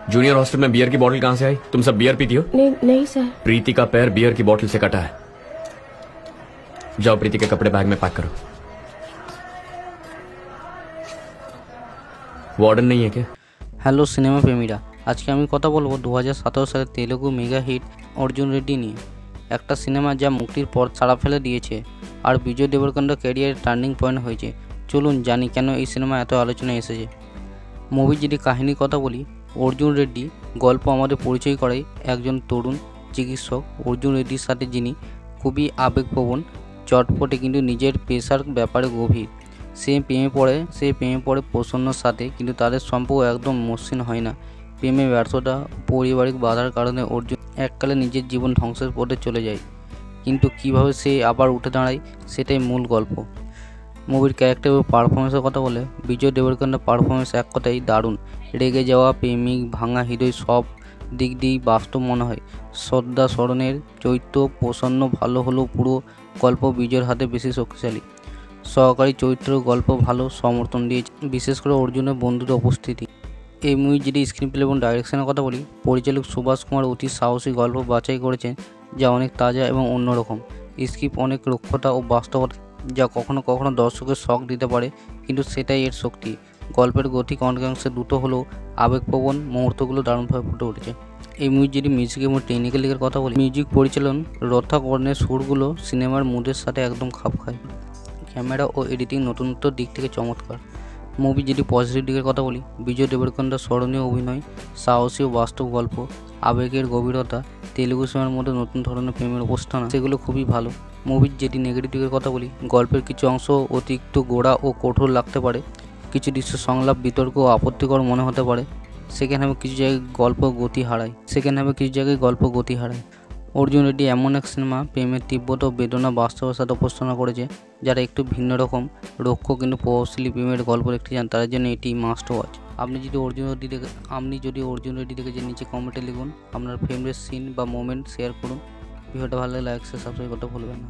Junior hostel में beer की बोतल कहाँ से आई? तुम सब बियर पीती हो? नहीं सर। प्रीति का पैर बियर की बोतल से कटा है। जाओ प्रीति के कपड़े बैग में पैक करो। वार्डन नहीं है क्या? হ্যালো সিনেমা প্রেমীরা, আজকে আমি কথা বলবো 2017 সালের তেলুগু মেগা হিট অর্জুন রেড্ডি নিয়ে। একটা সিনেমা যা মুক্তির পর ছাড়া ফেলে দিয়েছে আর বিজয় দেবরকোন্ডার ক্যারিয়ারের টার্নিং পয়েন্ট হয়েছে। চলুন জানি কেন এই সিনেমা এত আলোচনায় এসেছে। মুভির যদি কাহিনীর কথা বলি, অর্জুন রেড্ডি গল্প আমাদের পরিচয় করায় একজন তরুণ চিকিৎসক অর্জুন রেড্ডির সাথে, যিনি খুবই আবেগপ্রবণ, চটপটে কিন্তু নিজের পেশার ব্যাপারে গভীর। সে প্রেমে পড়ে প্রসন্নর সাথে, কিন্তু তাদের সম্পর্ক একদম মসৃণ হয় না। প্রেমে ব্যর্থতা, পারিবারিক বাধার কারণে অর্জুন এককালে নিজের জীবন ধ্বংসের পথে চলে যায়, কিন্তু কিভাবে সে আবার উঠে দাঁড়ায় সেটাই মূল গল্প। মুভির ক্যারেক্টার ও পারফরমেন্সের কথা বলে, বিজয় দেবরকোন্ডার পারফরমেন্স এক কথাই দারুণ। রেগে যাওয়া, প্রেমিক, ভাঙা হৃদয় সব দিক দিয়েই বাস্তব মনে হয়। শ্রদ্ধা শরণের চরিত্র প্রসন্ন ভালো হলেও পুরো গল্প বিজয়ের হাতে বেশি শক্তিশালী। সহকারী চরিত্রের গল্প ভালো সমর্থন দিয়েছে, বিশেষ করে অর্জুনের বন্ধুদের উপস্থিতি। এই মুভির যদি স্ক্রিন প্লে এবং ডাইরেকশনের কথা বলি, পরিচালক সুভাষ কুমার অতি সাহসী গল্প বাছাই করেছেন, যা অনেক তাজা এবং অন্যরকম। স্ক্রিপ্ট অনেক রক্ষতা ও বাস্তবতা, যা কখনো কখনো দর্শকের শক দিতে পারে, কিন্তু সেটাই এর শক্তি। গল্পের গতি অনেকাংশে দ্রুত হলেও আবেগপ্রবণ মুহূর্তগুলো দারুণভাবে ফুটে উঠেছে। এই মুভির যদি মিউজিক এবং টেকনিক্যাল দিকের কথা বলি, মিউজিক পরিচালন রথা কর্ণের সুরগুলো সিনেমার মুডের সাথে একদম খাপ খায়। ক্যামেরা ও এডিটিং নতুনত্ব দিক থেকে চমৎকার। মুভি যদি পজিটিভ দিকের কথা বলি, বিজয় দেবরকোন্ডার স্মরণীয় অভিনয়, সাহসী ও বাস্তব গল্প, আবেগের গভীরতা, তেলুগু সিনেমার মধ্যে নতুন ধরনের প্রেমের উপস্থান, সেগুলো খুবই ভালো। মুভির যদি নেগেটিভ দিকের কথা বলি, গল্পের কিছু অংশ অতিরিক্ত গোড়া ও কঠোর লাগতে পারে। কিছু দৃশ্য সংলাপ বিতর্ক ও আপত্তিকর মনে হতে পারে। সেখানে কিছু জায়গায় গল্প গতি হারায়। অর্জুন রেড্ডি এমন এক সিনেমা প্রেমের তীব্রতা ও বেদনা বাস্তবের সাথে উপস্থাপনা করেছে, যারা একটু ভিন্ন রকম, রুক্ষ কিন্তু প্রভাবশালী প্রেমের গল্প দেখতে চান, তাদের জন্য এটি মাস্ট ওয়াচ। আপনি যদি অর্জুন রেড্ডি দেখে নিচে কমেন্টে লিখুন আপনার ফেভারিট সিন বা মোমেন্ট শেয়ার করুন। ভিডিওটা ভালো লাগলে লাইক শেয়ার সাবস্ক্রাইব করতে ভুলবেন না।